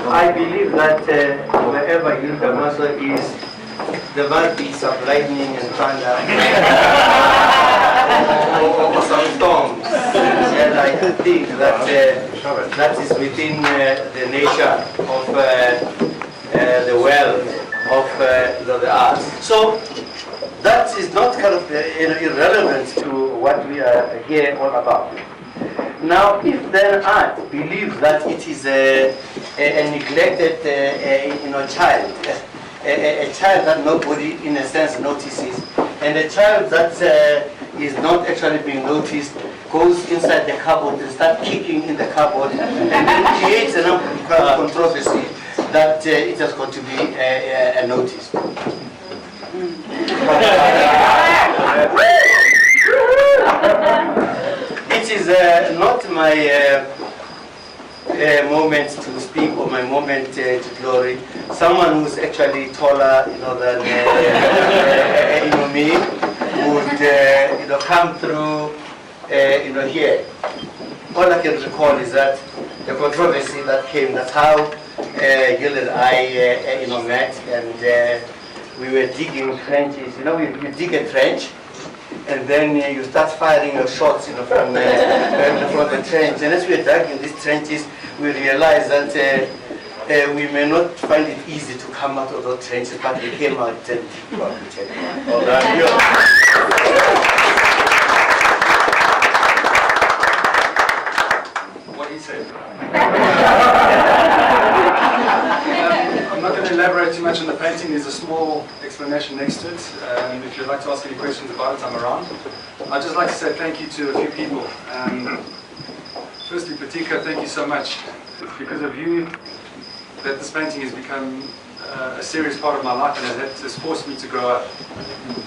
I believe that wherever Yiull Damaso is, there must be some lightning and thunder or some storms. And I think that that is within the nature of the world of the arts. So that is not kind of irrelevant to what we are here all about. Now, if then art believes that it is a neglected child, a child that nobody in a sense notices, and a child that is not actually being noticed, goes inside the cupboard and starts kicking in the cupboard and creates a controversy that it has got to be noticed. It is not my moment to speak or my moment to glory. Someone who's actually taller, than me would, come through, here. All I can recall is that the controversy that came. That's how Yiull and I, met, and we were digging trenches. You dig a trench, and then you start firing your shots, from the trench. And as we were dug in these trenches, we realized that we may not find it easy to come out of those trenches, but we came out and all right. What he said. I'm not going to elaborate too much on the painting. There's a small explanation next to it. If you'd like to ask any questions about it, I'm around. I'd just like to say thank you to a few people. Firstly, Pitika, thank you so much. It's because of you that this painting has become a serious part of my life, and it has forced me to grow up.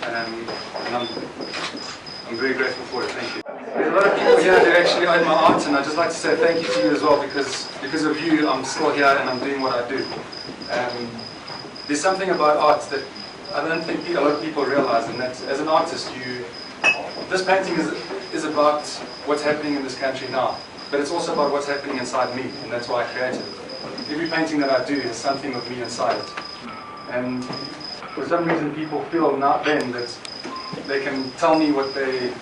And I'm very grateful for it. Thank you. There's a lot of people here that actually own my art, and I'd just like to say thank you to you as well, because of you, I'm still here and I'm doing what I do. There's something about art that I don't think a lot of people realize, and that as an artist, this painting is about what's happening in this country now, but it's also about what's happening inside me, and that's why I created it. Every painting that I do has something of me inside it. And for some reason, people feel now then that they can tell me what they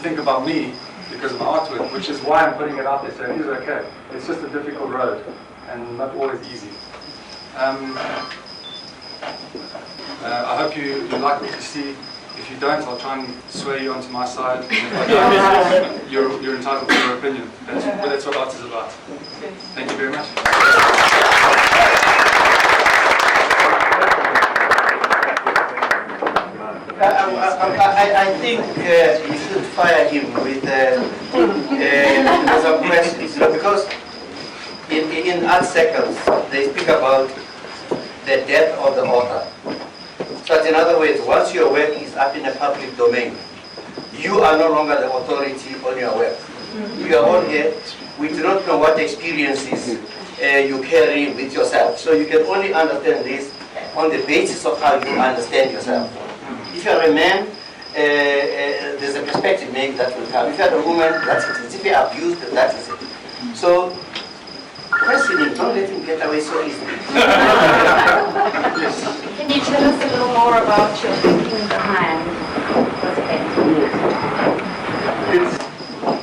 think about me because of my artwork, which is why I'm putting it out there, so it is okay. It's just a difficult road, and not always easy. I hope you like what you see. If you don't, I'll try and sway you onto my side. And if I don't, you're entitled to your opinion. That's what art is about. Thank you very much. I think you should fire him with some questions, because in art circles they speak about the death of the author. So in other words, once your work is up in a public domain, you are no longer the authority on your work. You are all here. We do not know what experiences you carry with yourself. So you can only understand this on the basis of how you understand yourself. If you are a man, there's a perspective maybe that will come. If you are a woman, that's it. If you are abused, that is it. So, questioning, don't let him get away so easily. Can you tell us a little more about your thinking behind this painting?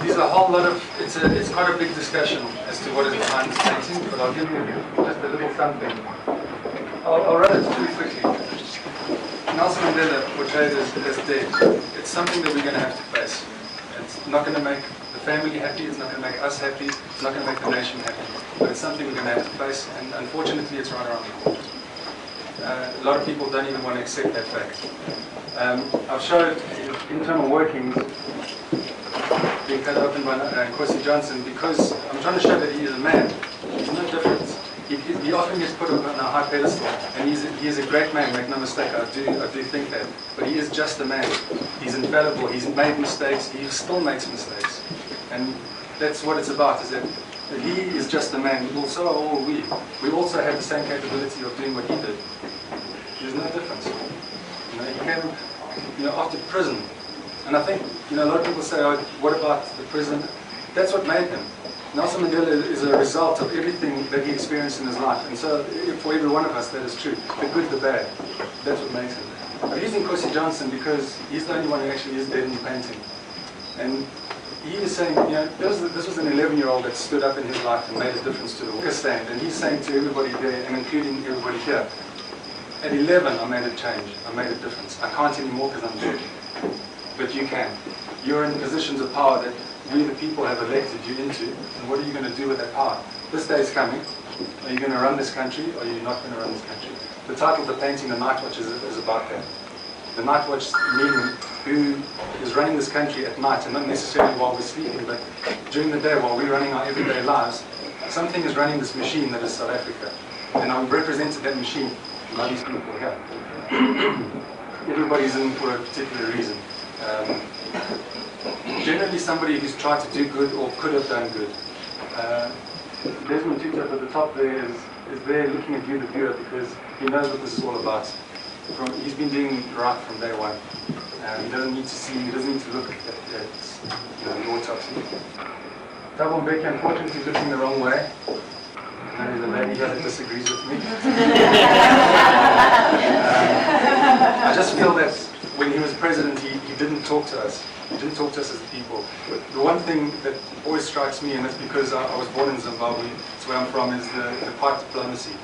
There's a whole lot of, it's quite a big discussion as to what is behind this painting, but I'll give you just a little something. I'll run it really quickly. Nelson Mandela portrayed as dead. It's something that we're going to have to face. It's not going to make the family happy, it's not going to make us happy, it's not going to make the nation happy. But it's something we're going to have to face, and unfortunately it's right around the corner. A lot of people don't even want to accept that fact. I've showed internal workings being cut open by Nkosi Johnson because I'm trying to show that he is a man. There's no difference. He often gets put up on a high pedestal, and he is a great man, make no mistake, I do think that. But he is just a man. He's infallible, he's made mistakes, he still makes mistakes. And that's what it's about, is that he is just a man, so are all we. We also have the same capability of doing what he did. There's no difference. He came after prison. And I think, a lot of people say, oh, what about the prison? That's what made him. Nelson Mandela is a result of everything that he experienced in his life. And so for every one of us, that is true. The good, the bad. That's what makes it. I'm using Kosi Johnson because he's the only one who actually is dead in the painting. And he is saying, you know, this was an 11-year-old that stood up in his life and made a difference to the worker stand. And he's saying to everybody there, and including everybody here, at 11, I made a change. I made a difference. I can't anymore because I'm dead. But you can. You're in positions of power that we the people have elected you into, and what are you going to do with that power? This day is coming. Are you going to run this country, or are you not going to run this country? The title of the painting, The Night Watch, is about that. The Night Watch meaning who is running this country at night, and not necessarily while we're sleeping, but during the day while we're running our everyday lives. Something is running this machine that is South Africa, and I've represented that machine by these people here. Everybody's in for a particular reason. Generally somebody who's tried to do good or could have done good. Desmond Tutu at the top there is there looking at you, the viewer, because he knows what this is all about. He's been doing right from day one. He doesn't need to see, he doesn't need to look at the autopsy. Thabo Mbeki, unfortunately, is looking the wrong way. And there's a lady here that disagrees with me. I just feel that when he was president, he didn't talk to us. He didn't talk to us as people. But the one thing that always strikes me, and that's because I was born in Zimbabwe, that's where I'm from, is the quiet diplomacy.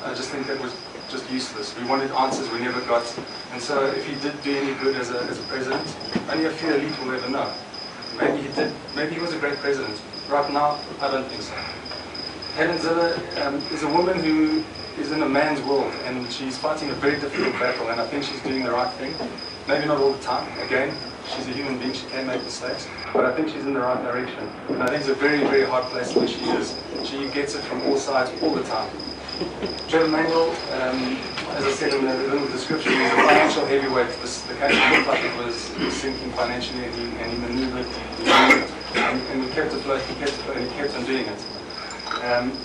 I just think that was just useless. We wanted answers we never got. And so if he did do any good as a president, only a few elite will ever know. Maybe he did. Maybe he was a great president. Right now, I don't think so. Helen Zille is a woman who is in a man's world, and she's fighting a very difficult battle, and I think she's doing the right thing. Maybe not all the time. Again, she's a human being, she can make mistakes, but I think she's in the right direction. And I think it's a very, very hard place where she is. She gets it from all sides, all the time. Trevor Manuel, as I said in the little description, he's a financial heavyweight. The country looked like it was sinking financially, and he maneuvered, and he kept afloat, he kept on doing it.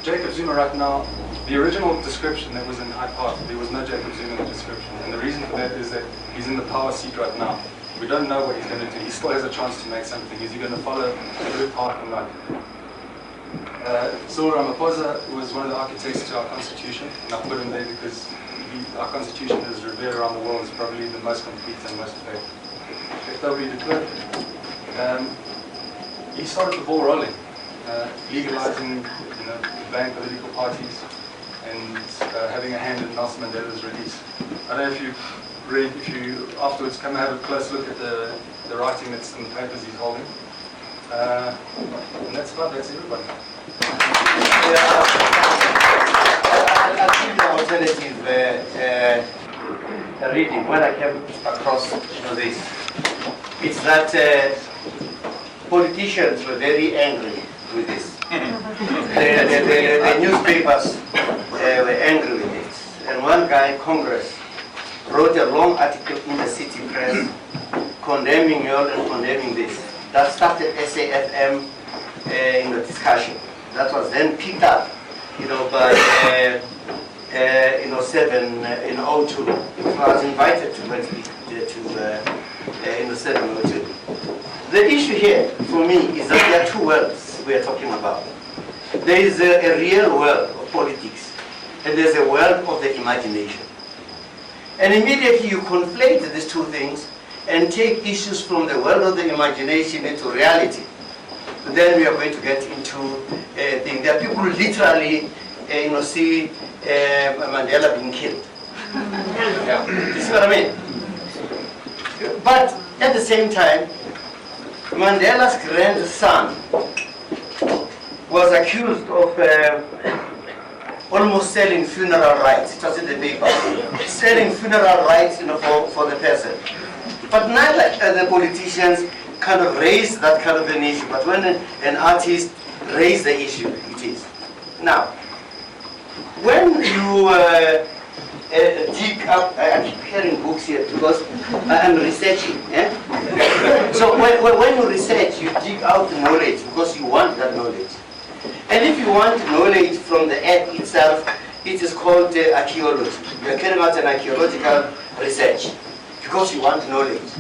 Jacob Zuma right now, the original description that was in Hyde Park, there was no Jacob Zuma in the description. And the reason for that is that he's in the power seat right now. We don't know what he's going to do. He still has a chance to make something. Is he going to follow a good path or not? Cyril Ramaphosa was one of the architects to our constitution, and I put him there because our constitution is revered around the world. It's probably the most complete and most faithful. F.W. de Klerk, he started the ball rolling, legalizing banned political parties and having a hand in Nelson Mandela's release. I don't know if you've read, if you afterwards come and have a close look at the writing that's in the papers he's holding. And that's everybody. I think the alternative reading, when I came across this, it's that politicians were very angry with this. The newspapers were angry with it. And one guy, Congress, wrote a long article in the city press condemning Yiull and condemning this. That started SAFM in the discussion. That was then picked up, by in 07, in 02. I was invited to go to in 07, 02. The issue here for me is that there are two worlds we are talking about. There is a real world of politics, and there's a world of the imagination. And immediately you conflate these two things and take issues from the world of the imagination into reality. Then we are going to get into things. There are people who literally, see Mandela being killed. This is what I mean. But at the same time, Mandela's grandson was accused of almost selling funeral rights. It was in the paper. Selling funeral rights, for the person. But neither the politicians kind of raised that kind of an issue. But when an artist raised the issue, it is. Now, when you dig up, I keep hearing books here because I'm researching. So when you research, you dig out the knowledge because you want that knowledge. And if you want knowledge from the earth itself, it is called archaeology. You are carrying out an archaeological research because you want knowledge.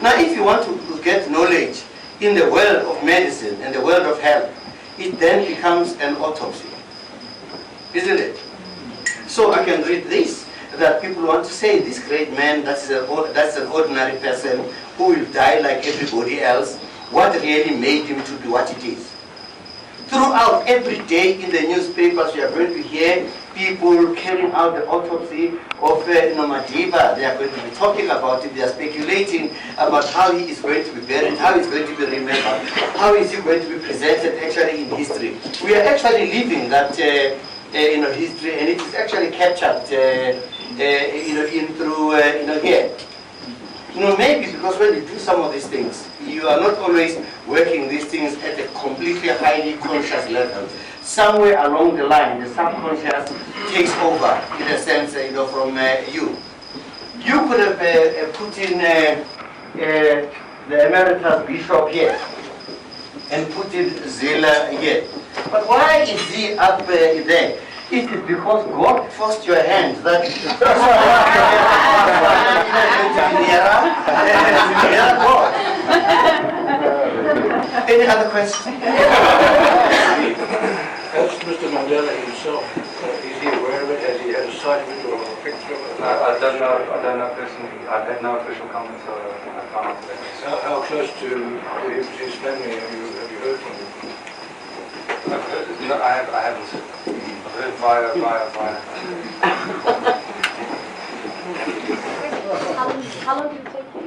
Now, if you want to get knowledge in the world of medicine and the world of health, it then becomes an autopsy, isn't it? So I can read this, that people want to say this great man, that's an ordinary person who will die like everybody else. What really made him to be what it is? Throughout every day in the newspapers, we are going to hear people carrying out the autopsy of Madiba. They are going to be talking about it. They are speculating about how he is going to be buried, how he is going to be remembered, how is he going to be presented actually in history. We are actually living that history, and it is actually captured through here. Maybe because when you do some of these things, you are not always working these things at a completely highly conscious level. Somewhere along the line, the subconscious takes over, in a sense, from you. You could have put in the emeritus bishop here and put in Zilla here. But why is he up there? It is because God forced your hand that nearer God. Any other questions? As Mr. Mandela himself, is he aware of it? Has he had a sight of it or a picture of it? I don't know personally. I've had no official comments, so I can't answer that question. How close to his family have you heard from him? No, I haven't. I've heard via. How long did it take you?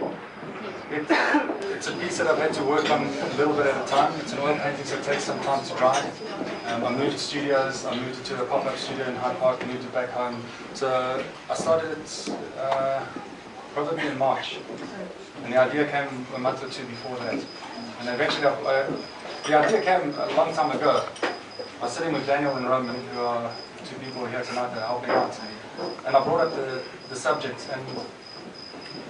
It's a piece that I've had to work on a little bit at a time. It's an oil painting, so it takes some time to dry. I moved studios. I moved to a pop-up studio in Hyde Park and moved it back home. So I started it probably in March. And the idea came a month or two before that. And eventually, the idea came a long time ago. I was sitting with Daniel and Roman, who are two people here tonight that are helping out. And I brought up the subject. And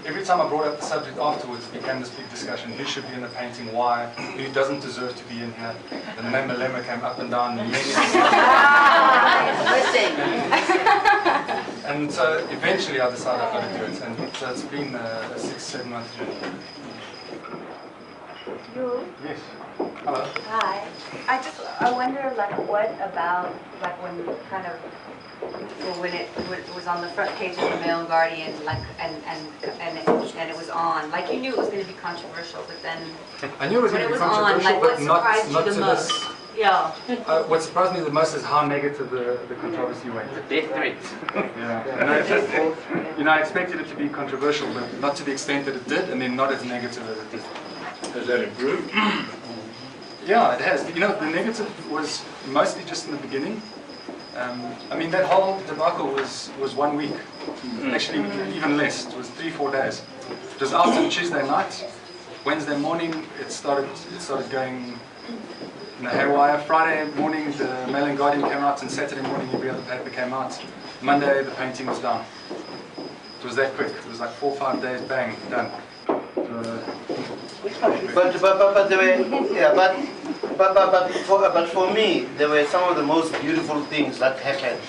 every time I brought up the subject afterwards, it became this big discussion. Who should be in the painting? Why? Who doesn't deserve to be in here? The name Malema came up and down many times. And so eventually I decided I've got to do it. And so it's been a 6-7 month journey. You? Yes. Hello. Hi. I wonder, what about, when it was on the front page of the Mail and Guardian, and it was on, you knew it was going to be controversial, but then I knew it was going to be controversial, what but not surprised you to the this. most? Yeah. What surprised me the most is how negative the controversy went. The death threats. Yeah. And I expected it to be controversial, but not to the extent that it did, and then not as negative as it did. Has that improved? Yeah, it has. The negative was mostly just in the beginning. That whole debacle was 1 week. Actually, even less. It was 3-4 days. It was out on Tuesday night. Wednesday morning, it started going haywire. Friday morning, the Mail and Guardian came out, and Saturday morning, every other paper came out. Monday, the painting was done. It was that quick. It was 4 or 5 days, bang, done. But for me, there were some of the most beautiful things that happened,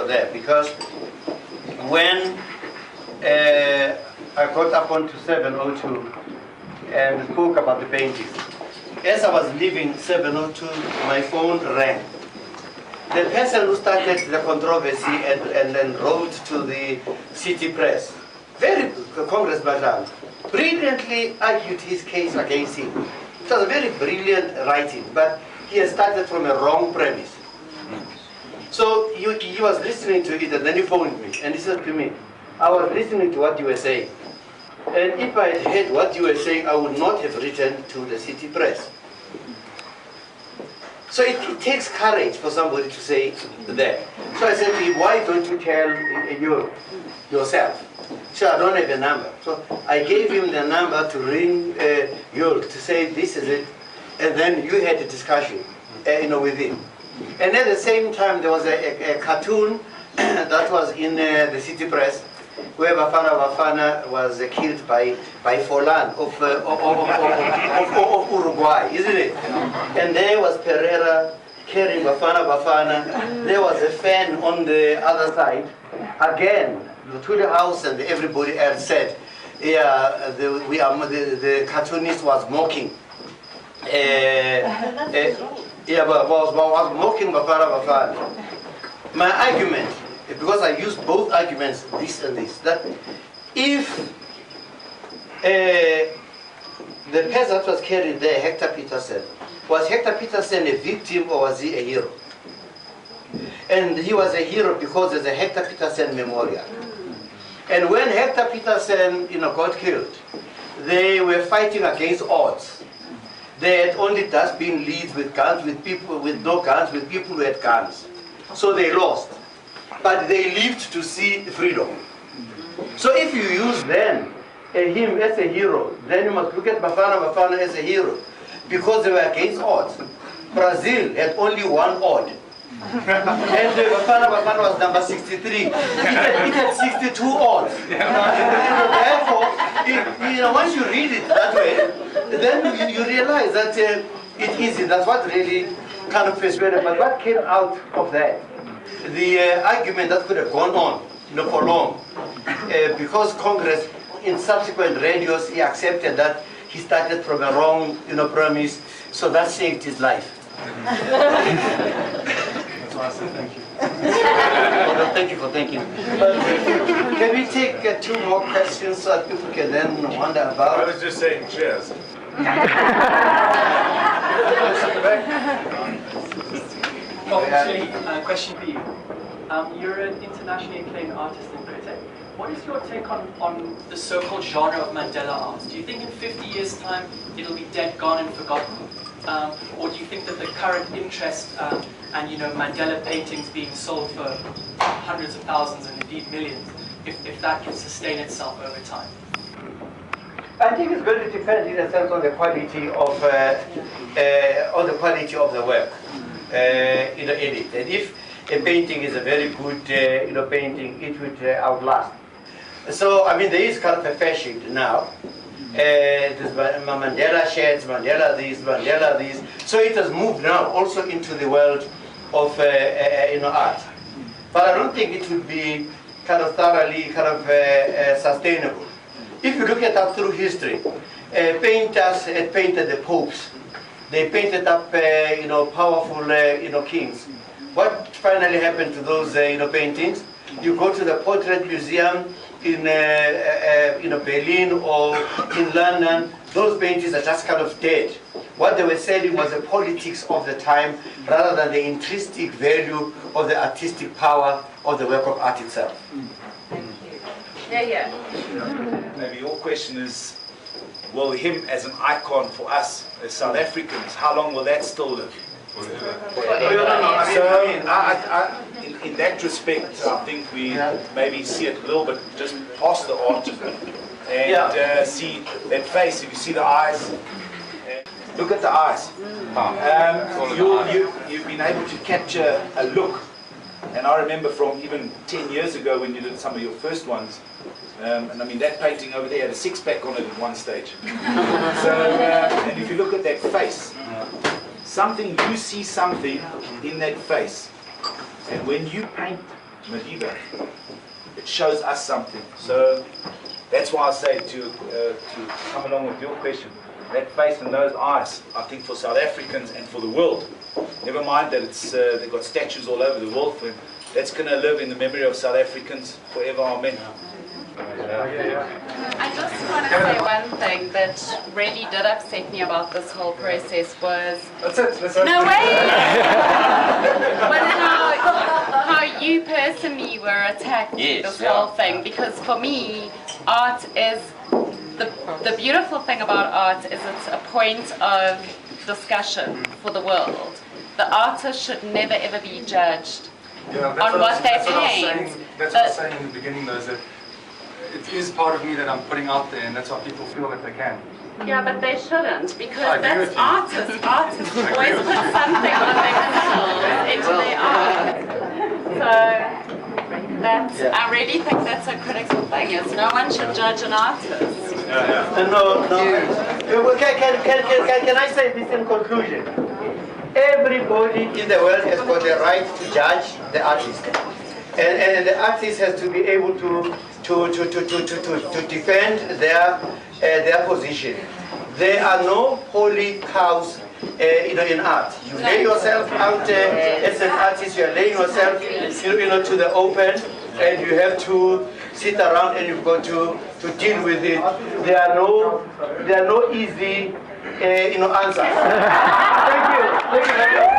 there, because when I got up onto 702 and spoke about the painting, as I was leaving 702, my phone rang. The person who started the controversy and then wrote to the city press, Congress Bajan, brilliantly argued his case against him. It was a very brilliant writing, but he had started from a wrong premise. So he was listening to it, and then he phoned me, and he said to me, I was listening to what you were saying. And if I had heard what you were saying, I would not have written to the city press. So it takes courage for somebody to say that. So I said to him, why don't you tell yourself? So I don't have a number. So I gave him the number to ring Yiull to say this is it, and then you had a discussion, with him. And at the same time, there was a cartoon that was in the city press, where Bafana was killed by Forlan of Uruguay, isn't it? And there was Pereira carrying Bafana. There was a fan on the other side. Again, the Ntuli house and everybody else said, yeah, the cartoonist was mocking. Yeah, but was mocking Bafana. My argument, because I use both arguments, this and this, that if the peasant was carried there, Hector Peterson, was Hector Peterson a victim or was he a hero? And he was a hero because there's a Hector Peterson memorial. And when Hector Peterson, got killed, they were fighting against odds. They had only dustbin leads with guns, with people with no guns, with people who had guns. So they lost. But they lived to see freedom. So if you use then him as a hero, then you must look at Bafana as a hero. Because they were against odds. Brazil had only one odd. And Bafana was number 63. It had 62 odds. Therefore, once you read it that way, then you realize that it is. That's what really kind of persuaded. But what came out of that? The argument that could have gone on, for long, because Congress, in subsequent radios, he accepted that he started from a wrong, premise, so that saved his life. That's why I said thank you. Well, thank you for thanking me. Can we take 2 more questions so that people can then wonder about? I was just saying cheers. Ntuli, question for you. You're an internationally acclaimed artist and critic. What is your take on the so-called genre of Mandela art? Do you think in 50 years' time it'll be dead, gone and forgotten? Or do you think that the current interest and Mandela paintings being sold for hundreds of thousands and indeed millions, if that can sustain itself over time? I think it's going to depend in a sense on the quality of the work in it. And if a painting is a very good painting, it would outlast. So I mean, there is kind of a fashion now. There's Mandela shirts, Mandela this. So it has moved now also into the world of art. But I don't think it would be kind of thoroughly sustainable. If you look at that through history, painters had painted the popes. They painted up powerful kings. What finally happened to those paintings? You go to the Portrait Museum in Berlin or in London, those paintings are just kind of dead. What they were selling was the politics of the time rather than the intrinsic value of the artistic power of the work of art itself. Yeah. Maybe your question is, well, him as an icon for us as South Africans, how long will that still live? In that respect, I think we maybe see it a little bit just past the art and see that face. If you see the eyes, look at the eyes. You've been able to capture a look. And I remember from even 10 years ago when you did some of your first ones, and I mean that painting over there had a 6-pack on it at one stage. So, and if you look at that face, you see something in that face. And when you paint Madiba, it shows us something. So that's why I say to come along with your question, that face and those eyes, I think for South Africans and for the world, never mind that they've got statues all over the world for him, that's going to live in the memory of South Africans forever, amen. I just want to say one thing that really did upset me about this whole process was... That's it. No way! Was how you personally were attacked this whole thing. Because for me, art is... The beautiful thing about art is it's a point of discussion for the world. The artist should never ever be judged on what they paint. That's what I was saying in the beginning, though, is that it is part of me that I'm putting out there, and that's why people feel that they can. Yeah, but they shouldn't, because that's artists. Artists always put something on their pencils into their art. So I really think that's a critical thing, is no one should judge an artist. No. Can I say this in conclusion? Everybody in the world has got the right to judge the artist. And the artist has to be able to defend their position. There are no holy cows in art. You lay yourself out as an artist. You are laying yourself, to the open, and you have to sit around and you've got to deal with it. There are no easy, answers. Thank you. Thank you very much.